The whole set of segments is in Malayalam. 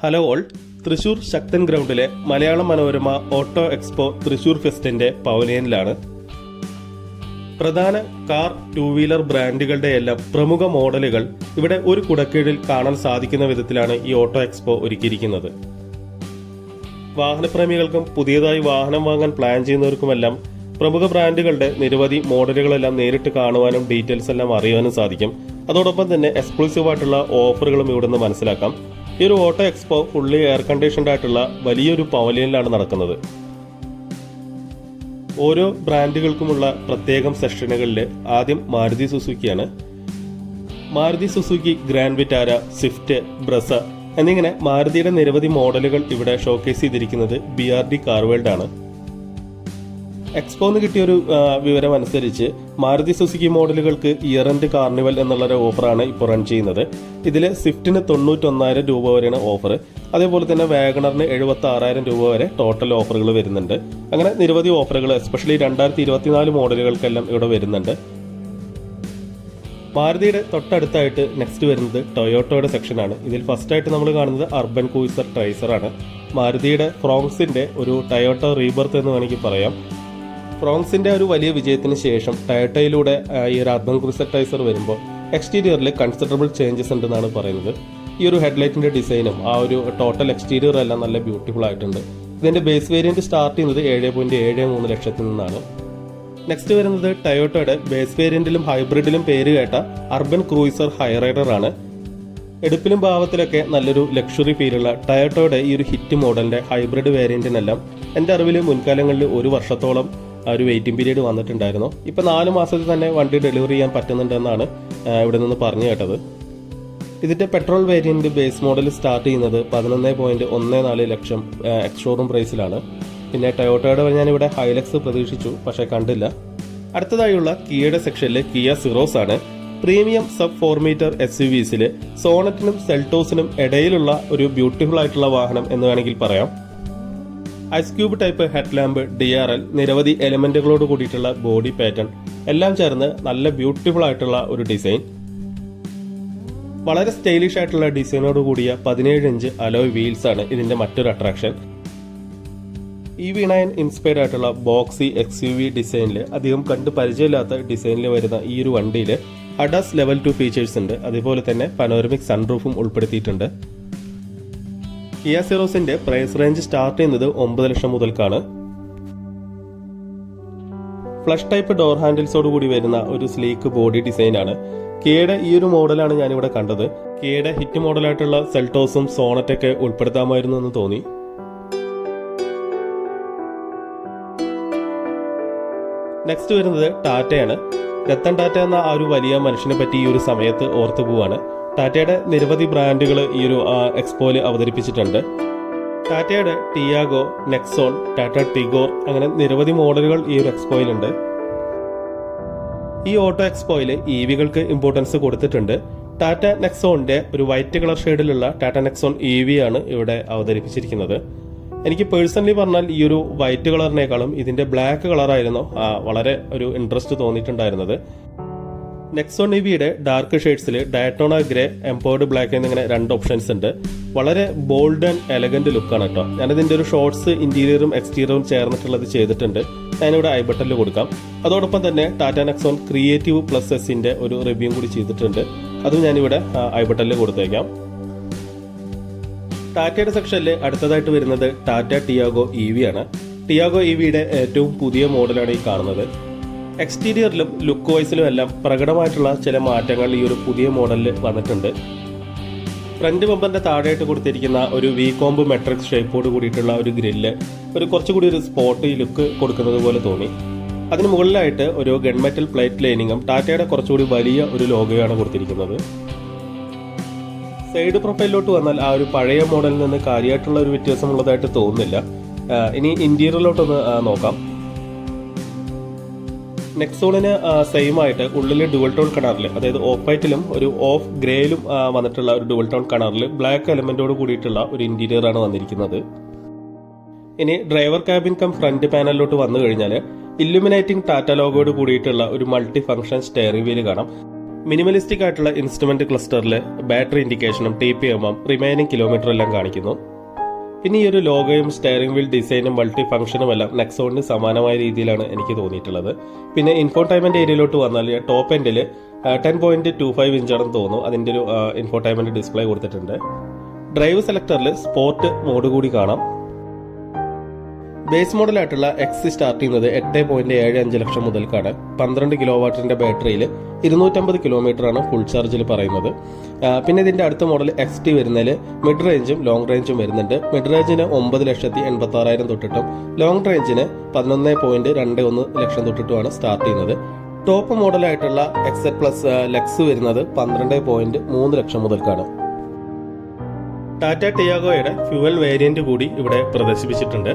ഹലോ ഓൾ, തൃശൂർ ശക്തൻ ഗ്രൗണ്ടിലെ മലയാള മനോരമ ഓട്ടോ എക്സ്പോ തൃശൂർ ഫെസ്റ്റിന്റെ പവലിയനിലാണ്. പ്രധാന കാർ, ടൂ വീലർ ബ്രാൻഡുകളുടെ എല്ലാം പ്രമുഖ മോഡലുകൾ ഇവിടെ ഒരു കുടക്കീഴിൽ കാണാൻ സാധിക്കുന്ന വിധത്തിലാണ് ഈ ഓട്ടോ എക്സ്പോ ഒരുക്കിയിരിക്കുന്നത്. വാഹനപ്രേമികൾക്കും പുതിയതായി വാഹനം വാങ്ങാൻ പ്ലാൻ ചെയ്യുന്നവർക്കുമെല്ലാം പ്രമുഖ ബ്രാൻഡുകളുടെ നിരവധി മോഡലുകളെല്ലാം നേരിട്ട് കാണുവാനും ഡീറ്റെയിൽസ് എല്ലാം അറിയാനും സാധിക്കും. അതോടൊപ്പം തന്നെ എക്സ്ക്ലൂസീവ് ആയിട്ടുള്ള ഓഫറുകളും ഇവിടെ നിന്ന് മനസ്സിലാക്കാം. ഈ ഒരു auto expo fully air conditioned ആയിട്ടുള്ള വലിയൊരു പവലിയനിലാണ് നടക്കുന്നത്. ഓരോ ബ്രാൻഡുകൾക്കുമുള്ള പ്രത്യേകം സെഷനുകളിൽ ആദ്യം മാരുതി സുസുക്കിയാണ്. Maruti Suzuki, Grand Vitara, Swift, Brezza എന്നിങ്ങനെ മാരുതിയുടെ നിരവധി മോഡലുകൾ ഇവിടെ ഷോക്കേസ് ചെയ്തിരിക്കുന്നത് BRD കാർ വേൾഡ് ആണ്. എക്സ്പോന്ന് കിട്ടിയൊരു വിവരം അനുസരിച്ച് മാരുതി സുസുക്കി മോഡലുകൾക്ക് ഇയർ എൻഡ് കാർണിവൽ എന്നുള്ളൊരു ഓഫറാണ് ഇപ്പോൾ റൺ ചെയ്യുന്നത്. ഇതിൽ സ്വിഫ്റ്റിന് 91,000 രൂപ വരെയാണ് ഓഫർ. അതേപോലെ തന്നെ വാഗണറിന് 76,000 രൂപ വരെ ടോട്ടൽ ഓഫറുകൾ വരുന്നുണ്ട്. അങ്ങനെ നിരവധി ഓഫറുകൾ എസ്പെഷ്യലി 2024 മോഡലുകൾക്കെല്ലാം ഇവിടെ വരുന്നുണ്ട്. മാരുതിയുടെ തൊട്ടടുത്തായിട്ട് നെക്സ്റ്റ് വരുന്നത് ടൊയോട്ടോയുടെ സെക്ഷനാണ്. ഇതിൽ ഫസ്റ്റായിട്ട് നമ്മൾ കാണുന്നത് അർബൻ ക്രൂയിസർ ട്രൈസറാണ്. മാരുതിയുടെ ഫ്രോങ്സിന്റെ ഒരു ടൊയോട്ടോ റീബർത്ത് എന്ന് വേണമെങ്കിൽ പറയാം. ഫ്രോങ്സിന്റെ ഒരു വലിയ വിജയത്തിന് ശേഷം ടൊയോട്ടയിലൂടെ ഈ ഒരു അർബൻ ക്രൂയിസർ ട്രൈസർ വരുമ്പോൾ എക്സ്റ്റീരിയറിൽ കൺസിഡറബിൾ ചേഞ്ചസ് ഉണ്ടെന്നാണ് പറയുന്നത്. ഈ ഒരു ഹെഡ്ലൈറ്റിന്റെ ഡിസൈനും ആ ഒരു ടോട്ടൽ എക്സ്റ്റീരിയർ എല്ലാം നല്ല ബ്യൂട്ടിഫുൾ ആയിട്ടുണ്ട്. ഇതിന്റെ ബേസ് വേരിയന്റ് സ്റ്റാർട്ട് ചെയ്യുന്നത് 7.73 ലക്ഷത്തിൽ നിന്നാണ്. നെക്സ്റ്റ് വരുന്നത് ടൊയോട്ടോയുടെ ബേസ് വേരിയന്റിലും ഹൈബ്രിഡിലും പേര് കേട്ട അർബൻ ക്രൂയിസർ ഹൈറൈഡർ ആണ്. എടുപ്പിലും ഭാവത്തിലൊക്കെ നല്ലൊരു ലക്ഷറി ഫീലുള്ള ടൊയോട്ടോയുടെ ഈ ഒരു ഹിറ്റ് മോഡലിന്റെ ഹൈബ്രിഡ് വേരിയന്റിനെല്ലാം എൻ്റെ അറിവിൽ മുൻകാലങ്ങളിൽ 1 വർഷത്തോളം ഒരു വെയിറ്റിംഗ് പീരീഡ് വന്നിട്ടുണ്ടായിരുന്നു. ഇപ്പൊ 4 മാസത്തിൽ തന്നെ വണ്ടി ഡെലിവറി ചെയ്യാൻ പറ്റുന്നുണ്ടെന്നാണ് ഇവിടെ നിന്ന് പറഞ്ഞു കേട്ടത്. ഇതിന്റെ petrol variant base model start ചെയ്യുന്നത് 11.14 ലക്ഷം എക്സ് ഷോറൂം പ്രൈസിലാണ്. പിന്നെ ടൊയോട്ടോയുടെ ഞാനിവിടെ ഹൈലക്സ് പ്രതീക്ഷിച്ചു, പക്ഷെ കണ്ടില്ല. അടുത്തതായുള്ള കിയയുടെ സെക്ഷനിൽ കിയ സിറോസ് ആണ്. പ്രീമിയം സബ് 4 മീറ്റർ SUVസിൽ സോണറ്റിനും സെൽട്ടോസിനും ഇടയിലുള്ള ഒരു ബ്യൂട്ടിഫുൾ ആയിട്ടുള്ള വാഹനം എന്ന് വേണമെങ്കിൽ പറയാം. Ice cube type head lamp, DRL, നിരവധി എലമെന്റുകളോട് കൂടിയിട്ടുള്ള ബോഡി പാറ്റേൺ എല്ലാം ചേർന്ന് നല്ല ബ്യൂട്ടിഫുൾ ആയിട്ടുള്ള ഒരു ഡിസൈൻ. വളരെ സ്റ്റൈലിഷ് ആയിട്ടുള്ള ഡിസൈനോട് കൂടിയ 17 ഇഞ്ച് അലോയ് വീൽസ് ആണ് ഇതിന്റെ മറ്റൊരു അട്രാക്ഷൻ. EV9 ഇൻസ്പയർഡ് ആയിട്ടുള്ള ബോക്സി XUV ഡിസൈനിൽ അധികം കണ്ട് പരിചയമില്ലാത്ത ഡിസൈനിൽ വരുന്ന ഈ ഒരു വണ്ടിയിൽ ADAS ലെവൽ 2 ഫീച്ചേഴ്സ് ഉണ്ട്. അതേപോലെ തന്നെ പനോരമിക് സൺറൂഫും ഉൾപ്പെടുത്തിയിട്ടുണ്ട്. കിയ സിറോസിന്റെ പ്രൈസ് റേഞ്ച് സ്റ്റാർട്ട് ചെയ്യുന്നത് 9 ലക്ഷം മുതൽക്കാണ്. ഫ്ലഷ് ടൈപ്പ് ഡോർ ഹാൻഡിൽസോട് കൂടി വരുന്ന ഒരു സ്ലീക്ക് ബോഡി ഡിസൈൻ ആണ്. കിയയുടെ ഈ ഒരു മോഡലാണ് ഞാനിവിടെ കണ്ടത്. കിയയുടെ ഹിറ്റ് മോഡലായിട്ടുള്ള സെൽട്ടോസും സോണറ്റൊക്കെ ഉൾപ്പെടുത്താമായിരുന്നു എന്ന് തോന്നി. നെക്സ്റ്റ് വരുന്നത് ടാറ്റയാണ്. രത്തൻ ടാറ്റ എന്ന ആ ഒരു വലിയ മനുഷ്യനെ പറ്റി ഈ ഒരു സമയത്ത് ഓർത്തു പോവാണ്. ടാറ്റയുടെ നിരവധി ബ്രാൻഡുകൾ ഈ ഒരു എക്സ്പോയിൽ അവതരിപ്പിച്ചിട്ടുണ്ട്. ടാറ്റയുടെ ടിയാഗോ, നെക്സോൺ, ടാറ്റ ടിഗോർ അങ്ങനെ നിരവധി മോഡലുകൾ ഈ ഒരു എക്സ്പോയിലുണ്ട്. ഈ ഓട്ടോ എക്സ്പോയിൽ EVകൾക്ക് ഇമ്പോർട്ടൻസ് കൊടുത്തിട്ടുണ്ട്. ടാറ്റ നെക്സോണിന്റെ ഒരു വൈറ്റ് കളർ ഷെയ്ഡിലുള്ള ടാറ്റ നെക്സോൺ EV ആണ് ഇവിടെ അവതരിപ്പിച്ചിരിക്കുന്നത്. എനിക്ക് പേഴ്സണലി പറഞ്ഞാൽ ഈ ഒരു വൈറ്റ് കളറിനേക്കാളും ഇതിന്റെ ബ്ലാക്ക് കളറായിരുന്നു വളരെ ഒരു ഇൻട്രസ്റ്റ് തോന്നിയിട്ടുണ്ടായിരുന്നത്. നെക്സോൺ EVയുടെ ഡാർക്ക് ഷെയ്ഡ്സിൽ ഡയറ്റോണ ഗ്രേ, എംപവേർഡ് ബ്ലാക്ക് എന്നിങ്ങനെ 2 ഓപ്ഷൻസ് ഉണ്ട്. വളരെ ബോൾഡ് ആൻഡ് എലഗന്റ് ലുക്കാണ് കേട്ടോ. ഞാനിതിന്റെ ഒരു ഷോർട്സ് ഇന്റീരിയറും എക്സ്റ്റീരിയറും ചേർന്നിട്ടുള്ളത് ചെയ്തിട്ടുണ്ട്. ഞാനിവിടെ ഐ ബട്ടണിൽ കൊടുക്കാം. അതോടൊപ്പം തന്നെ ടാറ്റ നെക്സോൺ ക്രിയേറ്റീവ് പ്ലസ് എസിന്റെ ഒരു റിവ്യൂ കൂടി ചെയ്തിട്ടുണ്ട്. അതും ഞാനിവിടെ ഐ ബട്ടണിൽ കൊടുത്തേക്കാം. ടാറ്റയുടെ സെക്ഷനിൽ അടുത്തതായിട്ട് വരുന്നത് ടാറ്റ ടിയാഗോ EV ആണ്. ടിയാഗോ EVയുടെ ഏറ്റവും പുതിയ മോഡലാണ് ഈ കാണുന്നത്. എക്സ്റ്റീരിയറിലും ലുക്ക് വൈസിലും എല്ലാം പ്രകടമായിട്ടുള്ള ചില മാറ്റങ്ങൾ ഈ ഒരു പുതിയ മോഡലിൽ വന്നിട്ടുണ്ട്. ഫ്രണ്ട് ബമ്പറിന്റെ താഴെയായിട്ട് കൊടുത്തിരിക്കുന്ന ഒരു വി കോംബ് മെട്രിക്സ് ഷേപ്പോട് കൂടിയിട്ടുള്ള ഒരു ഗ്രില്ല് കുറച്ചുകൂടി ഒരു സ്പോർട്ടി ലുക്ക് കൊടുക്കുന്നത് പോലെ തോന്നി. അതിന് മുകളിലായിട്ട് ഒരു ഗൺമെറ്റൽ പ്ലേറ്റ് ലൈനിങ്ങും ടാറ്റയുടെ കുറച്ചുകൂടി വലിയ ഒരു ലോഗോയാണ് കൊടുത്തിരിക്കുന്നത്. സൈഡ് പ്രൊഫൈലിലോട്ട് വന്നാൽ ആ ഒരു പഴയ മോഡലിൽ നിന്ന് കാര്യമായിട്ടുള്ള ഒരു വ്യത്യാസമുള്ളതായിട്ട് തോന്നുന്നില്ല. ഇനി ഇന്റീരിയറിലോട്ടൊന്ന് നോക്കാം. നെക്സോണിന് സെയിം ആയിട്ട് ഉള്ളിൽ ഡുവൽ ടോൺ കളറിൽ, അതായത് ഓഫ് വൈറ്റിലും ഒരു ഓഫ് ഗ്രേയിലും വന്നിട്ടുള്ള ഒരു ഡുവൽ ടോൺ കളറിൽ ബ്ലാക്ക് എലമെന്റോട് കൂടിയിട്ടുള്ള ഒരു ഇന്റീരിയർ ആണ് വന്നിരിക്കുന്നത്. ഇനി ഡ്രൈവർ ക്യാബിൻ കം ഫ്രണ്ട് പാനലിലോട്ട് വന്നു കഴിഞ്ഞാൽ ഇല്ലുമിനേറ്റിംഗ് ടാറ്റ ലോഗോയോട് കൂടിയിട്ടുള്ള ഒരു മൾട്ടി ഫംഗ്ഷൻ സ്റ്റെയറിംഗ് വീല് കാണാം. മിനിമലിസ്റ്റിക് ആയിട്ടുള്ള ഇൻസ്ട്രുമെന്റ് ക്ലസ്റ്ററിൽ ബാറ്ററി ഇൻഡിക്കേഷനും TPM റിമൈനിങ് കിലോമീറ്റർ എല്ലാം കാണിക്കുന്നു. പിന്നെ ഈ ഒരു ലോഗോയും സ്റ്റെയറിംഗ് വീൽ ഡിസൈനും മൾട്ടി ഫംഗ്ഷനും എല്ലാം നെക്സോണിന് സമാനമായ രീതിയിലാണ് എനിക്ക് തോന്നിയിട്ടുള്ളത്. പിന്നെ ഇൻഫോടൈൻമെന്റ് ഏരിയയിലോട്ട് വന്നാൽ ടോപ്പ് എൻഡിൽ 10.25 ഇഞ്ചാണെന്ന് തോന്നുന്നു അതിൻ്റെ ഒരു ഇൻഫോടൈൻമെന്റ് ഡിസ്പ്ലേ കൊടുത്തിട്ടുണ്ട്. ഡ്രൈവ് സെലക്ടറിൽ സ്പോർട്ട് മോഡ് കൂടി കാണാം. ബേസ് മോഡലായിട്ടുള്ള എക്സ് സ്റ്റാർട്ട് ചെയ്യുന്നത് 8.75 ലക്ഷം മുതൽക്കാണ്. 12 കിലോ വാട്ടിന്റെ ബാറ്ററിയിൽ 250 കിലോമീറ്റർ ആണ് ഫുൾ ചാർജിൽ പറയുന്നത്. പിന്നെ ഇതിന്റെ അടുത്ത മോഡൽ XT വരുന്നതിൽ മിഡ് റേഞ്ചും ലോങ് റേഞ്ചും വരുന്നുണ്ട്. മിഡ് റേഞ്ചിന് 9,86,000 തൊട്ടിട്ടും ലോങ് റേഞ്ചിന് 11.21 ലക്ഷം തൊട്ടിട്ടുമാണ് സ്റ്റാർട്ട് ചെയ്യുന്നത്. ടോപ്പ് മോഡലായിട്ടുള്ള XZ പ്ലസ് ലെക്സ് വരുന്നത് 12.3 ലക്ഷം മുതൽക്കാണ്. ടാറ്റ ടിയാഗോയുടെ ഫ്യൂവൽ വേരിയന്റ് കൂടി ഇവിടെ പ്രദർശിപ്പിച്ചിട്ടുണ്ട്.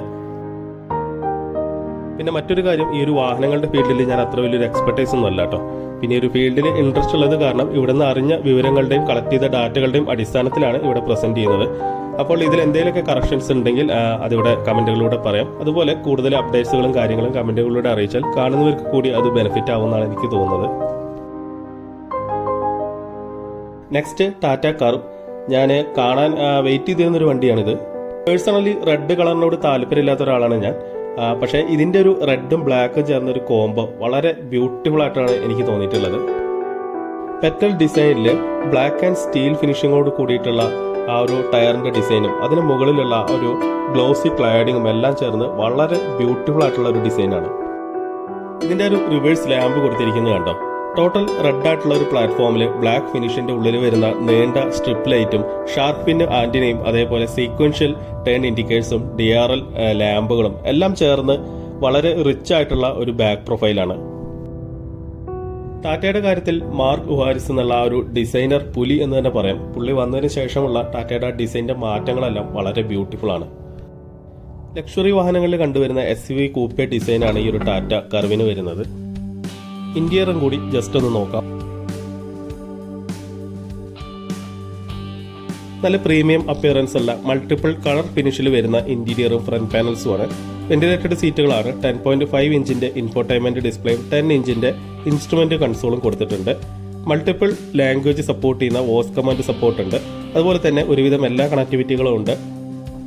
പിന്നെ മറ്റൊരു കാര്യം, ഈ ഒരു വാഹനങ്ങളുടെ ഫീൽഡിൽ ഞാൻ അത്ര വലിയൊരു എക്സ്പെർട്ടൈസ് ഒന്നും അല്ല കേട്ടോ. പിന്നെ ഒരു ഫീൽഡിൽ ഇൻട്രസ്റ്റ് ഉള്ളത് കാരണം ഇവിടെ നിന്ന് അറിഞ്ഞ വിവരങ്ങളുടെയും കളക്ട് ചെയ്ത ഡാറ്റകളുടെയും അടിസ്ഥാനത്തിലാണ് ഇവിടെ പ്രസന്റ് ചെയ്യുന്നത്. അപ്പോൾ ഇതിൽ എന്തെങ്കിലുമൊക്കെ കറക്ഷൻസ് ഉണ്ടെങ്കിൽ അതിവിടെ കമന്റുകളിലൂടെ പറയാം. അതുപോലെ കൂടുതൽ അപ്ഡേറ്റ്സുകളും കാര്യങ്ങളും കമന്റുകളിലൂടെ അറിയിച്ചാൽ കാണുന്നവർക്ക് കൂടി അത് ബെനിഫിറ്റ് ആവുമെന്നാണ് എനിക്ക് തോന്നുന്നത്. Next Tata curve. ഞാൻ കാണാൻ വെയിറ്റ് ചെയ്തിരുന്നൊരു വണ്ടിയാണിത്. പേഴ്സണലി റെഡ് കളറിനോട് താല്പര്യമില്ലാത്ത ഒരാളാണ് ഞാൻ. പക്ഷേ ഇതിന്റെ ഒരു റെഡും ബ്ലാക്കും ചേർന്ന ഒരു കോംബോ വളരെ ബ്യൂട്ടിഫുൾ ആയിട്ടാണ് എനിക്ക് തോന്നിയിട്ടുള്ളത്. പെറ്റൽ ഡിസൈനിൽ ബ്ലാക്ക് ആൻഡ് സ്റ്റീൽ ഫിനിഷിങ്ങോട് കൂടിയിട്ടുള്ള ആ ഒരു ടയറിന്റെ ഡിസൈനും അതിന് മുകളിലുള്ള ഒരു ഗ്ലോസി ക്ലാഡിങ്ങും എല്ലാം ചേർന്ന് വളരെ ബ്യൂട്ടിഫുൾ ആയിട്ടുള്ള ഒരു ഡിസൈനാണ്. ഇതിന്റെ ഒരു റിവേഴ്സ് ലാമ്പ് കൊടുത്തിരിക്കുന്നത് കണ്ടോ. ടോട്ടൽ റെഡ് ആയിട്ടുള്ള ഒരു പ്ലാറ്റ്ഫോമിൽ ബ്ലാക്ക് ഫിനിഷിന്റെ ഉള്ളിൽ വരുന്ന നീണ്ട സ്ട്രിപ്പ് ലൈറ്റും ഷാർപ്പ് പിൻ ആന്റിനയും അതേപോലെ സീക്വൻഷ്യൽ ടേൺ ഇൻഡിക്കേറ്റേഴ്സും DRL ലാമ്പുകളും എല്ലാം ചേർന്ന് വളരെ റിച്ച് ആയിട്ടുള്ള ഒരു ബാക്ക് പ്രൊഫൈലാണ്. ടാറ്റയുടെ കാര്യത്തിൽ മാർക്ക് ഉഹാരിസ് എന്നുള്ള ആ ഒരു ഡിസൈനർ പുലി എന്ന് തന്നെ പറയാം. പുള്ളി വന്നതിന് ശേഷമുള്ള ടാറ്റയുടെ ഡിസൈനിന്റെ മാറ്റങ്ങളെല്ലാം വളരെ ബ്യൂട്ടിഫുൾ ആണ്. ലക്ഷറി വാഹനങ്ങളിൽ കണ്ടുവരുന്ന SUV കൂപ്പെ ഡിസൈനാണ് ഈ ഒരു ടാറ്റ കർവിന് വരുന്നത്. ഇന്റീരിയറും കൂടി ജസ്റ്റ് ഒന്ന് നോക്കാം. നല്ല പ്രീമിയം അപ്പിയറൻസ് ഉള്ള മൾട്ടിപ്പിൾ കളർ ഫിനിഷിൽ വരുന്ന ഇന്റീരിയറും ഫ്രണ്ട് പാനൽസുമാണ്. വെന്റിലേറ്റഡ് സീറ്റുകളാണ്. 10.5 ഇഞ്ചിന്റെ ഇൻഫോടൈൻമെന്റ് ഡിസ്പ്ലേയും 10 ഇഞ്ചിന്റെ ഇൻസ്ട്രുമെന്റ് കൺസോളും കൊടുത്തിട്ടുണ്ട്. മൾട്ടിപ്പിൾ ലാംഗ്വേജ് സപ്പോർട്ട് ചെയ്യുന്ന വോയിസ് കമാൻഡ് സപ്പോർട്ട് ഉണ്ട്. അതുപോലെ തന്നെ ഒരുവിധം എല്ലാ കണക്ടിവിറ്റികളും ഉണ്ട്.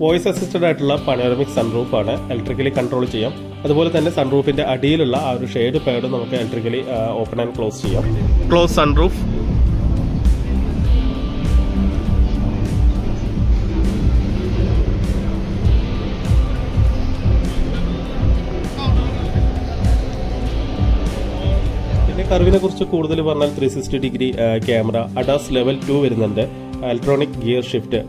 വോയിസ് അസിസ്റ്റഡ് ആയിട്ടുള്ള പനോരമിക് സൺറൂഫ് ആണ്. ഇലക്ട്രിക്കലി കൺട്രോൾ ചെയ്യാം. അതുപോലെ തന്നെ സൺറൂഫിന്റെ അടിയിലുള്ള ആ ഒരു ഷെയ്ഡ് പാഡ് നമുക്ക് ഇലക്ട്രിക്കലി ഓപ്പൺ ആൻഡ് ക്ലോസ് ചെയ്യാം. Close sunroof. പിന്നെ കർവിനെ കുറിച്ച് കൂടുതൽ പറഞ്ഞാൽ 360 ഡിഗ്രി ക്യാമറ, ADAS ലെവൽ 2 വരുന്നുണ്ട്. Electronic gear shift,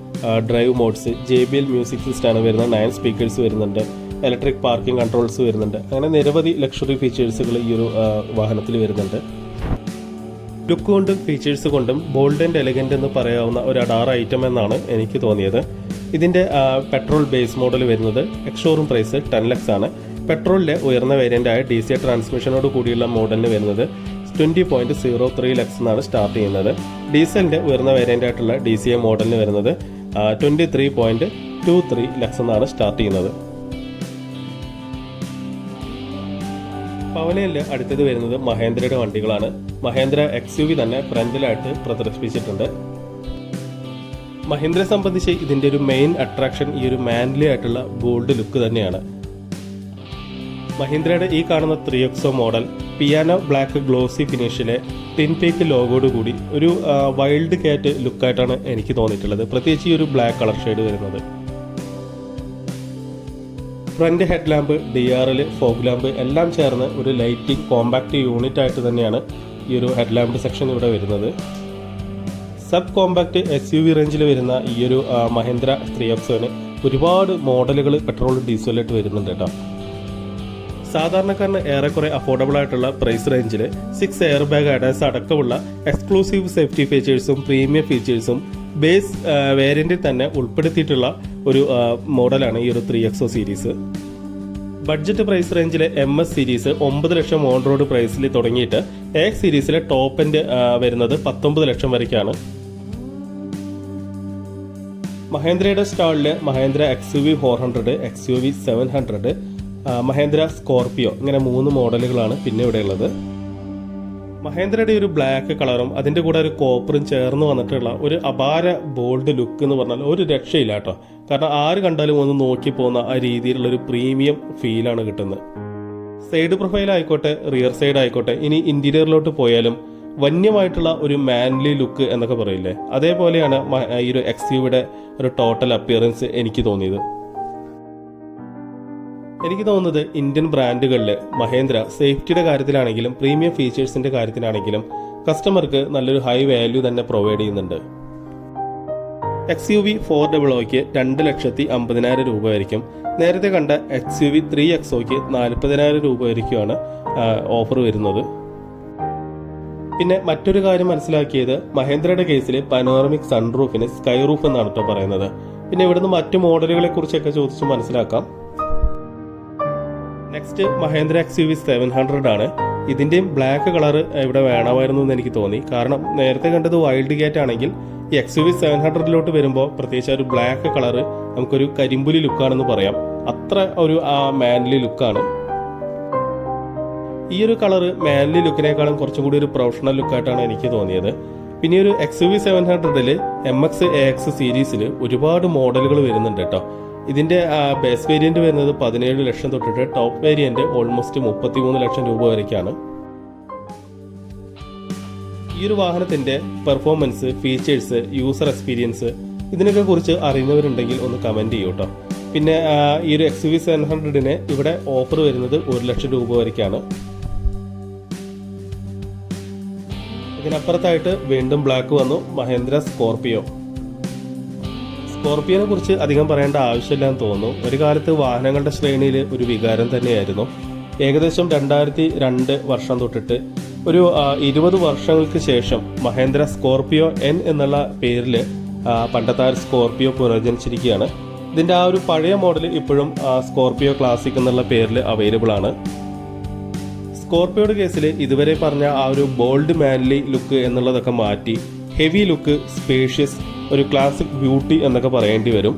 drive modes, JBL music സിസ്റ്റമാണ് വരുന്നത്. 9 സ്പീക്കേഴ്സ് വരുന്നുണ്ട്. ഇലക്ട്രിക് പാർക്കിംഗ് കൺട്രോൾസ് വരുന്നുണ്ട്. അങ്ങനെ നിരവധി ലക്ഷറി ഫീച്ചേഴ്സുകൾ ഈ ഒരു വാഹനത്തിൽ വരുന്നുണ്ട്. ലുക്ക് കൊണ്ടും ഫീച്ചേഴ്സ് കൊണ്ടും ബോൾഡ് ആൻഡ് എലഗന്റ് എന്ന് പറയാവുന്ന ഒരു അഡാർ ഐറ്റം എന്നാണ് എനിക്ക് തോന്നിയത്. ഇതിന്റെ പെട്രോൾ ബേസ് മോഡൽ വരുന്നത് എക്സ്-ഷോറൂം പ്രൈസ് 10 ലക്സ് ആണ്. പെട്രോളിലെ ഉയർന്ന വേരിയന്റായ DC ട്രാൻസ്മിഷനോട് കൂടിയുള്ള മോഡലിന് വരുന്നത് 20.03 ലക്സ് എന്നാണ് സ്റ്റാർട്ട് ചെയ്യുന്നത്. ഡീസലിന്റെ ഉയർന്ന വേരിയന്റ് ആയിട്ടുള്ള DCA മോഡലിന് വരുന്നത് 23.23 ലക്സ് എന്നാണ് സ്റ്റാർട്ട് ചെയ്യുന്നത്. പവനയിൽ അടുത്തത് വരുന്നത് മഹേന്ദ്രയുടെ വണ്ടികളാണ്. മഹേന്ദ്ര XUV തന്നെ ഫ്രണ്ടിലായിട്ട് പ്രദർശിപ്പിച്ചിട്ടുണ്ട്. മഹീന്ദ്രയെ സംബന്ധിച്ച് ഇതിന്റെ ഒരു മെയിൻ അട്രാക്ഷൻ ഈ ഒരു മാൻലി ആയിട്ടുള്ള ബോൾഡ് ലുക്ക് തന്നെയാണ്. മഹീന്ദ്രയുടെ ഈ കാണുന്ന 3XO model piano black glossy ഫിനിഷിലെ ടിൻ പീക്ക് ലോഗോട് കൂടി ഒരു വൈൽഡ് കാറ്റ് ലുക്കായിട്ടാണ് എനിക്ക് തോന്നിയിട്ടുള്ളത്. പ്രത്യേകിച്ച് ഈ ഒരു ബ്ലാക്ക് കളർ ഷെയ്ഡ് വരുന്നത്. Front head lamp, DRL, fog lamp എല്ലാം ചേർന്ന് ഒരു ലൈറ്റിംഗ് കോമ്പാക്ട് യൂണിറ്റ് ആയിട്ട് തന്നെയാണ് ഈ ഒരു ഹെഡ് ലാമ്പ് സെക്ഷൻ ഇവിടെ വരുന്നത്. സബ് കോമ്പാക്ട് SUV റേഞ്ചിൽ വരുന്ന ഈ ഒരു മഹീന്ദ്ര 3XOന് ഒരുപാട് മോഡലുകൾ പെട്രോൾ ഡീസലായിട്ട് വരുന്നുണ്ട് കേട്ടോ. സാധാരണക്കാരന് ഏറെക്കുറെ അഫോർഡബിൾ ആയിട്ടുള്ള പ്രൈസ് റേഞ്ചിൽ 6 എയർ ബാഗ് ADAS അടക്കമുള്ള എക്സ്ക്ലൂസീവ് സേഫ്റ്റി ഫീച്ചേഴ്സും പ്രീമിയം ഫീച്ചേഴ്സും ബേസ് വേരിയന്റിൽ തന്നെ ഉൾപ്പെടുത്തിയിട്ടുള്ള ഒരു മോഡലാണ് ഈ ഒരു 3XO സീരീസ്. ബഡ്ജറ്റ് പ്രൈസ് റേഞ്ചിലെ MS series 9 lakh on road പ്രൈസിൽ തുടങ്ങിയിട്ട് AX സീരീസിലെ ടോപ്പ് എൻഡ് വരുന്നത് 19 ലക്ഷം വരയ്ക്കാണ്. മഹേന്ദ്രയുടെ സ്റ്റാളില് Mahindra XUV 400, XUV 700, Mahindra Scorpio ഇങ്ങനെ 3 മോഡലുകളാണ് പിന്നെ ഇവിടെ ഉള്ളത്. മഹേന്ദ്രയുടെ ഒരു ബ്ലാക്ക് കളറും അതിന്റെ കൂടെ ഒരു കോപ്പറും ചേർന്ന് വന്നിട്ടുള്ള ഒരു അപാര ബോൾഡ് ലുക്ക് എന്ന് പറഞ്ഞാൽ ഒരു രക്ഷയില്ല കേട്ടോ. കാരണം ആര് കണ്ടാലും ഒന്ന് നോക്കി പോകുന്ന ആ രീതിയിലുള്ള ഒരു പ്രീമിയം ഫീലാണ് കിട്ടുന്നത്. സൈഡ് പ്രൊഫൈൽ ആയിക്കോട്ടെ, റിയർ സൈഡ് ആയിക്കോട്ടെ, ഇനി ഇന്റീരിയറിലോട്ട് പോയാലും വന്യമായിട്ടുള്ള ഒരു മാൻലി ലുക്ക് എന്നൊക്കെ പറയില്ലേ, അതേപോലെയാണ് ഈ ഒരു XUV-യുടെ ഒരു ടോട്ടൽ അപ്പിയറൻസ് എനിക്ക് തോന്നിയത്. എനിക്ക് തോന്നുന്നത് ഇന്ത്യൻ ബ്രാൻഡുകളിൽ മഹേന്ദ്ര സേഫ്റ്റിയുടെ കാര്യത്തിലാണെങ്കിലും പ്രീമിയം ഫീച്ചേഴ്സിന്റെ കാര്യത്തിലാണെങ്കിലും കസ്റ്റമർക്ക് നല്ലൊരു ഹൈ വാല്യൂ തന്നെ പ്രൊവൈഡ് ചെയ്യുന്നുണ്ട്. XUV 400ക്ക് 2,50,000 രൂപ ആയിരിക്കും. നേരത്തെ കണ്ട XUV 3XOക്ക് 40,000 രൂപ ആയിരിക്കുമാണ് ഓഫർ വരുന്നത്. പിന്നെ മറ്റൊരു കാര്യം മനസ്സിലാക്കിയത്, മഹേന്ദ്രയുടെ കേസിൽ പനോറമിക് സൺറൂഫിന് സ്കൈ റൂഫ് എന്നാണ് കേട്ടോ പറയുന്നത്. പിന്നെ ഇവിടുന്ന് മറ്റു മോഡലുകളെ കുറിച്ചൊക്കെ ചോദിച്ച് മനസ്സിലാക്കാം. നെക്സ്റ്റ് മഹേന്ദ്ര XUV 700 ആണ്. ഇതിന്റെയും ബ്ലാക്ക് കളർ ഇവിടെ വേണമായിരുന്നു എന്ന് എനിക്ക് തോന്നി. കാരണം നേരത്തെ കണ്ടത് വൈൽഡ് ഗേറ്റ് ആണെങ്കിൽ ഈ XUV 700 വരുമ്പോൾ പ്രത്യേകിച്ച് ഒരു ബ്ലാക്ക് കളർ നമുക്കൊരു കരിമ്പുലി ലുക്കാണെന്ന് പറയാം. അത്ര ഒരു മാൻലി ലുക്കാണ്. ഈ ഒരു കളർ മാൻലി ലുക്കിനേക്കാളും കുറച്ചും കൂടി ഒരു പ്രൊഫഷണൽ ലുക്കായിട്ടാണ് എനിക്ക് തോന്നിയത്. പിന്നെ ഒരു XUV 700 MX AX സീരീസിൽ ഒരുപാട് മോഡലുകൾ വരുന്നുണ്ട് കേട്ടോ. ഇതിന്റെ ബേസ് വേരിയന്റ് വരുന്നത് 17 ലക്ഷം തൊട്ടിട്ട് ടോപ്പ് വേരിയന്റ് ഓൾമോസ്റ്റ് 33 ലക്ഷം രൂപ വരയ്ക്കാണ്. ഈ ഒരു വാഹനത്തിന്റെ പെർഫോമൻസ്, ഫീച്ചേഴ്സ്, യൂസർ എക്സ്പീരിയൻസ് ഇതിനൊക്കെ കുറിച്ച് അറിയുന്നവരുണ്ടെങ്കിൽ ഒന്ന് കമന്റ് ചെയ്യൂ കേട്ടോ. പിന്നെ ഈ ഒരു XUV 700 ഇവിടെ ഓഫർ വരുന്നത് 1 ലക്ഷം രൂപ വരയ്ക്കാണ്. ഇതിനപ്പുറത്തായിട്ട് വീണ്ടും ബ്ലാക്ക് വന്നു, മഹേന്ദ്ര സ്കോർപിയോ. സ്കോർപിയോനെ കുറിച്ച് അധികം പറയേണ്ട ആവശ്യമില്ലെന്ന് തോന്നുന്നു. ഒരു കാലത്ത് വാഹനങ്ങളുടെ ശ്രേണിയിൽ ഒരു വികാരം തന്നെയായിരുന്നു. ഏകദേശം 2002 വർഷം തൊട്ടിട്ട് ഒരു 20 വർഷങ്ങൾക്ക് ശേഷം മഹേന്ദ്ര സ്കോർപിയോ N എന്നുള്ള പേരിൽ പണ്ടത്തെ സ്കോർപിയോ പുനർജനിച്ചിരിക്കുകയാണ്. ഇതിന്റെ ആ ഒരു പഴയ മോഡൽ ഇപ്പോഴും സ്കോർപിയോ ക്ലാസിക് എന്നുള്ള പേരിൽ അവൈലബിൾ ആണ്. സ്കോർപിയോയുടെ കേസിൽ ഇതുവരെ പറഞ്ഞ ആ ഒരു ബോൾഡ് മാൻലി ലുക്ക് എന്നുള്ളതൊക്കെ മാറ്റി ഹെവി ലുക്ക്, സ്പേഷ്യസ്, ഒരു ക്ലാസിക് ബ്യൂട്ടി എന്നൊക്കെ പറയേണ്ടി വരും.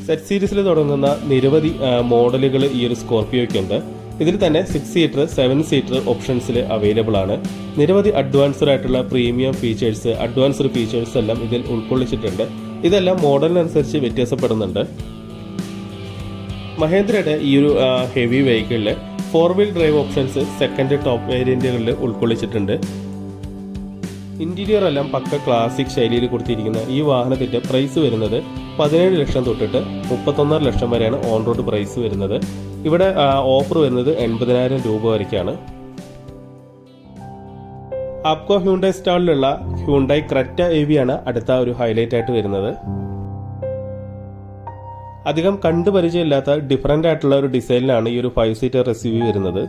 സെറ്റ് സീരീസിൽ തുടങ്ങുന്ന നിരവധി മോഡലുകൾ ഈ ഒരു സ്കോർപിയോയ്ക്കുണ്ട്. ഇതിൽ തന്നെ 6 സീറ്റർ, 7 സീറ്റർ ഓപ്ഷൻസിൽ അവൈലബിൾ ആണ്. നിരവധി അഡ്വാൻസ്ഡ് ആയിട്ടുള്ള പ്രീമിയം ഫീച്ചേഴ്സ്, അഡ്വാൻസ്ഡ് ഫീച്ചേഴ്സ് എല്ലാം ഇതിൽ ഉൾക്കൊള്ളിച്ചിട്ടുണ്ട്. ഇതെല്ലാം മോഡലിനനുസരിച്ച് വ്യത്യാസപ്പെടുന്നുണ്ട്. മഹേന്ദ്രയുടെ ഈ ഒരു ഹെവി വെഹിക്കിളിൽ 4 wheel drive options second top വേരിയന്റുകളിൽ ഉൾക്കൊള്ളിച്ചിട്ടുണ്ട്. ഇന്റീരിയർ എല്ലാം പക്ക ക്ലാസിക് ശൈലിയിൽ കൊടുത്തിരിക്കുന്ന ഈ വാഹനത്തിന്റെ പ്രൈസ് വരുന്നത് 17 ലക്ഷം തൊട്ടിട്ട് 31 ലക്ഷം വരെയാണ് ഓൺ റോഡ് പ്രൈസ് വരുന്നത്. ഇവിടെ ഓഫർ വരുന്നത് 80,000 രൂപ വരയ്ക്കാണ്. Apco Hyundai സ്റ്റാളിലുള്ള Hyundai Creta AV ആണ് അടുത്ത ഒരു ഹൈലൈറ്റ് ആയിട്ട് വരുന്നത്. അധികം കണ്ടുപരിചയമില്ലാത്ത ഡിഫറൻ്റ് ആയിട്ടുള്ള ഒരു ഡിസൈനിലാണ് ഈ ഒരു 5 സീറ്റർ SUV വരുന്നത്.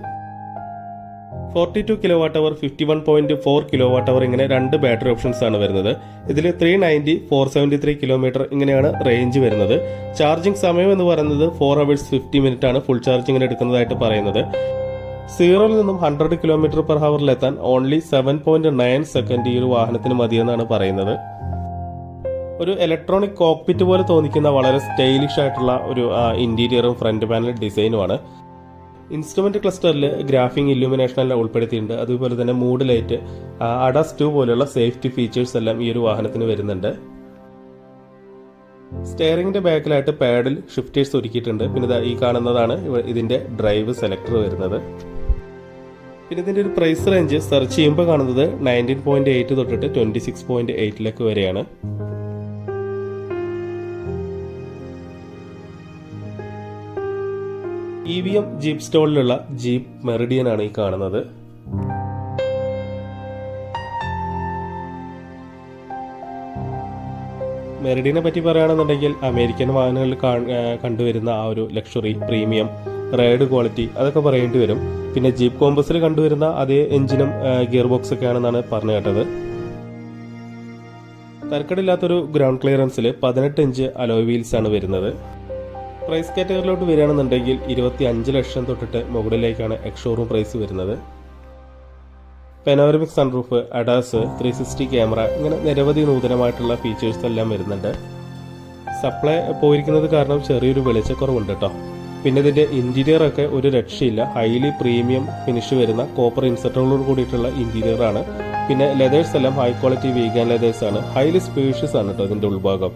42 kWh, 51.4 kWh ഇങ്ങനെ 2 ബാറ്ററി ഓപ്ഷൻസ് ആണ് വരുന്നത്. ഇതിൽ 390, 473 കിലോമീറ്റർ ഇങ്ങനെയാണ് റേഞ്ച് വരുന്നത്. ചാർജിങ് സമയം എന്ന് പറയുന്നത് 4 hours 50 minutes ആണ് ഫുൾ ചാർജിങ്ങിന് എടുക്കുന്നതായിട്ട് പറയുന്നത്. 0 നിന്നും 100 km/h എത്താൻ ഓൺലി 7.9 സെക്കൻഡ് ഈ ഒരു വാഹനത്തിന് മതിയെന്നാണ് പറയുന്നത്. ഒരു ഇലക്ട്രോണിക് കോക്പിറ്റ് പോലെ തോന്നിക്കുന്ന വളരെ സ്റ്റൈലിഷ് ആയിട്ടുള്ള ഒരു ഇന്റീരിയറും ഫ്രണ്ട് പാനൽ ഡിസൈനുമാണ്. ഇൻസ്ട്രുമെന്റ് ക്ലസ്റ്ററിൽ ഗ്രാഫിംഗ് ഇല്യൂമിനേഷൻ എല്ലാം ഉൾപ്പെടുത്തിയിട്ടുണ്ട്. അതുപോലെ തന്നെ മൂഡ് ലൈറ്റ്, ADAS 2 പോലെയുള്ള സേഫ്റ്റി ഫീച്ചേഴ്സ് എല്ലാം ഈ ഒരു വാഹനത്തിന് വരുന്നുണ്ട്. സ്റ്റെയറിംഗിന്റെ ബാക്കിലായിട്ട് പാഡിൽ ഷിഫ്റ്റേഴ്സ് ഒരുക്കിയിട്ടുണ്ട്. പിന്നെ ഈ കാണുന്നതാണ് ഇതിന്റെ ഡ്രൈവ് സെലക്ടർ വരുന്നത്. പിന്നെ ഇതിന്റെ ഒരു പ്രൈസ് റേഞ്ച് സെർച്ച് ചെയ്യുമ്പോൾ കാണുന്നത് 19.8 തൊട്ടിട്ട് 26.8 വരെയാണ്. EVM ജീപ്പ് സ്റ്റോളിലുള്ള ജീപ്പ് മെറിഡിയൻ ആണ് ഈ കാണുന്നത്. മെറിഡിയനെ പറ്റി പറയുകയാണെന്നുണ്ടെങ്കിൽ അമേരിക്കൻ വാഹനങ്ങളിൽ കണ്ടുവരുന്ന ആ ഒരു ലക്ഷറി, പ്രീമിയം, റൈഡ് ക്വാളിറ്റി അതൊക്കെ പറയേണ്ടി വരും. പിന്നെ ജീപ്പ് കോമ്പസിൽ കണ്ടുവരുന്ന അതേ എഞ്ചിനും ഗിയർ ബോക്സ് ഒക്കെ ആണെന്നാണ് പറഞ്ഞു കേട്ടത്. തരക്കടില്ലാത്തൊരു ഗ്രൗണ്ട് ക്ലിയറൻസിൽ 18 ഇഞ്ച് അലോയ് വീൽസ് ആണ് വരുന്നത്. പ്രൈസ് കാറ്റഗറിയിലോട്ട് വരികയാണെന്നുണ്ടെങ്കിൽ 25 ലക്ഷം തൊട്ടിട്ട് മുകളിലേക്കാണ് എക്സ്-ഷോറൂം പ്രൈസ് വരുന്നത്. പെനോറമിക് സൺറൂഫ്, ADAS, 360 ക്യാമറ ഇങ്ങനെ നിരവധി നൂതനമായിട്ടുള്ള ഫീച്ചേഴ്സ് എല്ലാം വരുന്നുണ്ട്. സപ്ലൈ പോയിരിക്കുന്നത് കാരണം ചെറിയൊരു വെളിച്ചക്കുറവുണ്ട് കേട്ടോ. പിന്നെ ഇതിൻ്റെ ഇൻറ്റീരിയർ ഒക്കെ ഒരു രക്ഷയില്ല. ഹൈലി പ്രീമിയം ഫിനിഷ് വരുന്ന കോപ്പർ ഇൻസെർട്ടുകളോട് കൂടിയിട്ടുള്ള ഇൻറ്റീരിയർ ആണ്. പിന്നെ ലെതേഴ്സ് എല്ലാം ഹൈ ക്വാളിറ്റി വീഗൻ ലെതേഴ്സ് ആണ്. ഹൈലി സ്പേഷ്യസ് ആണ് കേട്ടോ ഇതിൻ്റെ ഉൾഭാഗം.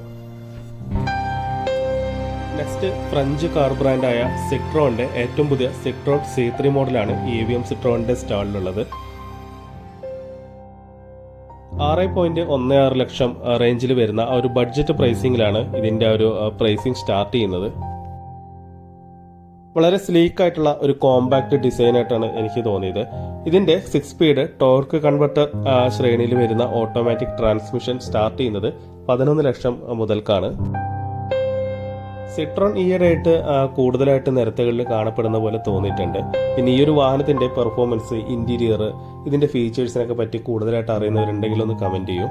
നെക്സ്റ്റ് ഫ്രഞ്ച് കാർ ബ്രാൻഡായ സിട്രോണിൻ്റെ ഏറ്റവും പുതിയ സിട്രോൺ C3 മോഡലാണ് EVM സിട്രോണിൻ്റെ സ്റ്റാളിലുള്ളത്. 6.16 ലക്ഷം റേഞ്ചിൽ വരുന്ന ഒരു ബഡ്ജറ്റ് പ്രൈസിങ്ങിലാണ് ഇതിൻ്റെ ഒരു പ്രൈസിങ് സ്റ്റാർട്ട് ചെയ്യുന്നത്. വളരെ സ്ലീക്ക് ആയിട്ടുള്ള ഒരു കോമ്പാക്ട് ഡിസൈനായിട്ടാണ് എനിക്ക് തോന്നിയത്. ഇതിൻ്റെ 6 സ്പീഡ് ടോർക്ക് കൺവെർട്ടർ ശ്രേണിയിൽ വരുന്ന ഓട്ടോമാറ്റിക് ട്രാൻസ്മിഷൻ സ്റ്റാർട്ട് ചെയ്യുന്നത് 11 ലക്ഷം മുതൽക്കാണ്. സിട്രോൺ ഈയിടെയായിട്ട് കൂടുതലായിട്ട് നിരത്തുകളിൽ കാണപ്പെടുന്ന പോലെ തോന്നിയിട്ടുണ്ട്. പിന്നെ ഈ ഒരു വാഹനത്തിന്റെ പെർഫോമൻസ്, ഇന്റീരിയർ, ഇതിന്റെ ഫീച്ചേഴ്സിനൊക്കെ പറ്റി കൂടുതലായിട്ട് അറിയുന്നവരുണ്ടെങ്കിൽ ഒന്ന് കമന്റ് ചെയ്യൂ.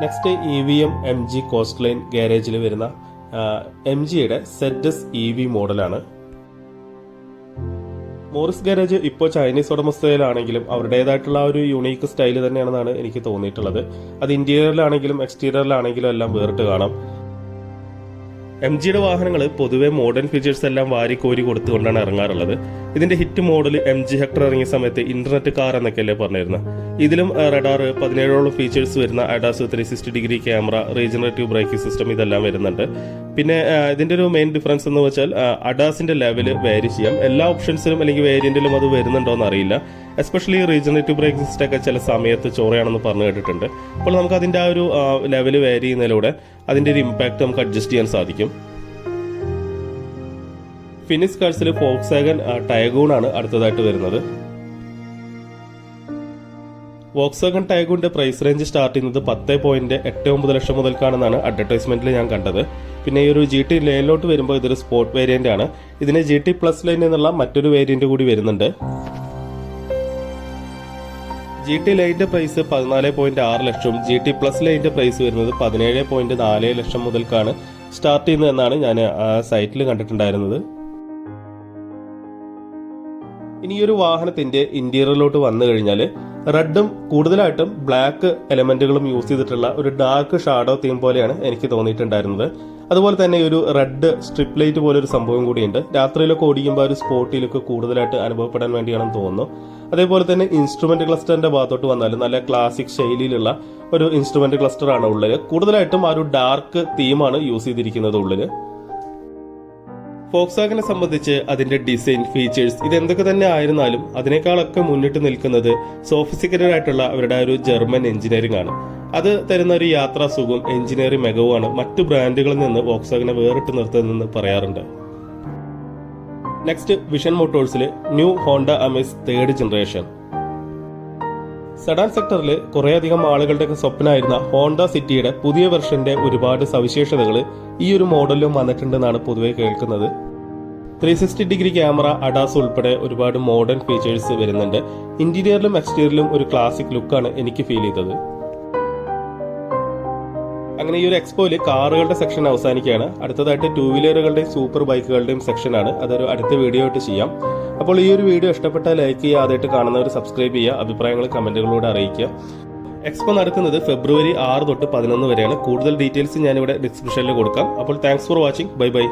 Next EVM MG coast line ഗാരേജിൽ വരുന്ന MGയുടെ ZS EV മോഡലാണ്. മോറിസ് ഗാരേജ് ഇപ്പോൾ ചൈനീസ് ഉടമസ്ഥയിലാണെങ്കിലും അവരുടേതായിട്ടുള്ള ഒരു യുണീക്ക് സ്റ്റൈൽ തന്നെയാണെന്നാണ് എനിക്ക് തോന്നിയിട്ടുള്ളത്. അത് ഇന്റീരിയറിലാണെങ്കിലും എക്സ്റ്റീരിയറിലാണെങ്കിലും എല്ലാം വേറിട്ട് കാണാം. MGയുടെ വാഹനങ്ങൾ പൊതുവെ മോഡേൺ ഫീച്ചേഴ്സ് എല്ലാം വാരിക്കോരി കൊടുത്തുകൊണ്ടാണ് ഇറങ്ങാറുള്ളത്. ഇതിന്റെ ഹിറ്റ് മോഡൽ MG ഹെക്ടർ ഇറങ്ങിയ സമയത്ത് ഇന്റർനെറ്റ് കാർ എന്നൊക്കെയല്ലേ പറഞ്ഞിരുന്നത്. ഇതിലും റഡാർ, 17ഓളം ഫീച്ചേഴ്സ് വരുന്ന ADAS 360 degree camera, regenerative braking system ഇതെല്ലാം വരുന്നുണ്ട്. പിന്നെ ഇതിന്റെ ഒരു മെയിൻ ഡിഫറൻസ് എന്ന് വെച്ചാൽ ADASന്റെ ലെവൽ വേരി ചെയ്യാം. എല്ലാ ഓപ്ഷൻസിലും അല്ലെങ്കിൽ വേരിയന്റിലും അത് വരുന്നുണ്ടോ എന്ന് അറിയില്ല. എസ്പെഷ്യലി റീജനറേറ്റീവ് ബ്രേക്കിംഗ് സിസ്റ്റം ഒക്കെ ചില സമയത്ത് ചോറയാണെന്ന് പറഞ്ഞു കേട്ടിട്ടുണ്ട്. അപ്പോൾ നമുക്ക് അതിന്റെ ആ ഒരു ലെവൽ വേരി ചെയ്യുന്നതിലൂടെ അതിന്റെ ഒരു ഇമ്പാക്ട് നമുക്ക് അഡ്ജസ്റ്റ് ചെയ്യാൻ സാധിക്കും. ഫിനിഷ് കാഴ്സിൽ വോക്സ്വാഗൺ ടൈഗൂൺ ആണ് അടുത്തതായിട്ട് വരുന്നത്. വോക്സ്വാഗൺ ടൈഗൂണിന്റെ പ്രൈസ് റേഞ്ച് സ്റ്റാർട്ട് ചെയ്യുന്നത് 10.89 ലക്ഷം മുതൽക്കാണെന്നാണ് അഡ്വർടൈസ്മെന്റിൽ ഞാൻ കണ്ടത്. പിന്നെ ഈ ഒരു GT ലൈനിലോട്ട് വരുമ്പോൾ ഇതൊരു സ്പോർട്ട് വേരിയന്റ് ആണ്. ഇതിന് GT പ്ലസ് ലൈൻ എന്നുള്ള മറ്റൊരു വേരിയന്റ് കൂടി വരുന്നുണ്ട്. GT ലൈനിന്റെ പ്രൈസ് 14.6 ലക്ഷം, GT പ്ലസ് ലൈനിന്റെ പ്രൈസ് വരുന്നത് 17.4 ലക്ഷം മുതൽക്കാണ് സ്റ്റാർട്ട് ചെയ്യുന്നതെന്നാണ് ഞാൻ സൈറ്റിൽ കണ്ടിട്ടുണ്ടായിരുന്നത്. ഇനി ഈ ഒരു വാഹനത്തിന്റെ ഇന്റീരിയറിലോട്ട് വന്നു കഴിഞ്ഞാൽ റെഡും കൂടുതലായിട്ടും ബ്ലാക്ക് എലമെന്റുകളും യൂസ് ചെയ്തിട്ടുള്ള ഒരു ഡാർക്ക് ഷാഡോ തീം പോലെയാണ് എനിക്ക് തോന്നിയിട്ടുണ്ടായിരുന്നത്. അതുപോലെ തന്നെ ഒരു റെഡ് സ്ട്രിപ്പ് ലൈറ്റ് പോലെ ഒരു സംഭവം കൂടിയുണ്ട്. രാത്രിയിലൊക്കെ ഓടിക്കുമ്പോൾ ഒരു സ്പോട്ടിലൊക്കെ കൂടുതലായിട്ട് അനുഭവപ്പെടാൻ വേണ്ടിയാണെന്ന് തോന്നുന്നു. അതേപോലെ തന്നെ ഇൻസ്ട്രുമെന്റ് ക്ലസ്റ്ററിന്റെ ഭാഗത്തോട്ട് വന്നാൽ നല്ല ക്ലാസിക് ശൈലിയിലുള്ള ഒരു ഇൻസ്ട്രുമെന്റ് ക്ലസ്റ്റർ ആണ് ഉള്ളിൽ. കൂടുതലായിട്ടും ആ ഒരു ഡാർക്ക് തീമാണ് യൂസ് ചെയ്തിരിക്കുന്നത് ഉള്ളിൽ. വോക്സ്വാഗനെ സംബന്ധിച്ച് അതിന്റെ ഡിസൈൻ, ഫീച്ചേഴ്സ് ഇതെന്തൊക്കെ തന്നെ ആയിരുന്നാലും അതിനേക്കാളൊക്കെ മുന്നിട്ട് നിൽക്കുന്നത് സോഫിസ്റ്റിക്കേറ്റഡ് ആയിട്ടുള്ള അവരുടെ ഒരു ജർമ്മൻ എഞ്ചിനീയറിംഗ് ആണ്. അത് തരുന്ന ഒരു യാത്രാ സുഖവും എഞ്ചിനീയറിംഗ് മികവുമാണ് മറ്റു ബ്രാൻഡുകളിൽ നിന്ന് വോക്സ്വാഗനെ വേറിട്ട് നിർത്തുന്നതെന്ന് പറയാറുണ്ട്. നെക്സ്റ്റ് വിഷൻ മോട്ടോഴ്സിൽ new Honda Amaze 3rd generation. Sedan സെക്ടറിൽ കുറേയധികം ആളുകളുടെ സ്വപ്നമായിരുന്ന ഹോണ്ട സിറ്റിയുടെ പുതിയ വെർഷന്റെ ഒരുപാട് സവിശേഷതകൾ ഈ ഒരു മോഡലിലും വന്നിട്ടുണ്ടെന്നാണ് പൊതുവെ കേൾക്കുന്നത്. 360 ഡിഗ്രി ക്യാമറ, ADAS ഉൾപ്പെടെ ഒരുപാട് മോഡേൺ ഫീച്ചേഴ്സ് വരുന്നുണ്ട്. ഇന്റീരിയറിലും എക്സ്റ്റീരിയറിലും ഒരു ക്ലാസിക് ലുക്കാണ് എനിക്ക് ഫീൽ ചെയ്തത്. അങ്ങനെ ഈ ഒരു എക്സ്പോയിൽ കാറുകളുടെ സെക്ഷൻ അവസാനിക്കുകയാണ്. അടുത്തതായിട്ട് 2 വീലറുകളുടെയും സൂപ്പർ ബൈക്കുകളുടെയും സെക്ഷനാണ്. അതൊരു അടുത്ത വീഡിയോ ആയിട്ട് ചെയ്യാം. അപ്പോൾ ഈ ഒരു വീഡിയോ ഇഷ്ടപ്പെട്ടാൽ ലൈക്ക് ചെയ്യുക, ആദ്യമായിട്ട് കാണുന്നവർ സബ്സ്ക്രൈബ് ചെയ്യുക, അഭിപ്രായങ്ങൾ കമന്റുകളിലൂടെ അറിയിക്കുക. എക്സ്പോ നടക്കുന്നത് ഫെബ്രുവരി 6 തൊട്ട് 11 വരെയാണ്. കൂടുതൽ ഡീറ്റെയിൽസ് ഞാനിവിടെ ഡിസ്ക്രിപ്ഷനിൽ കൊടുക്കാം. അപ്പോൾ thanks for watching. Bye bye.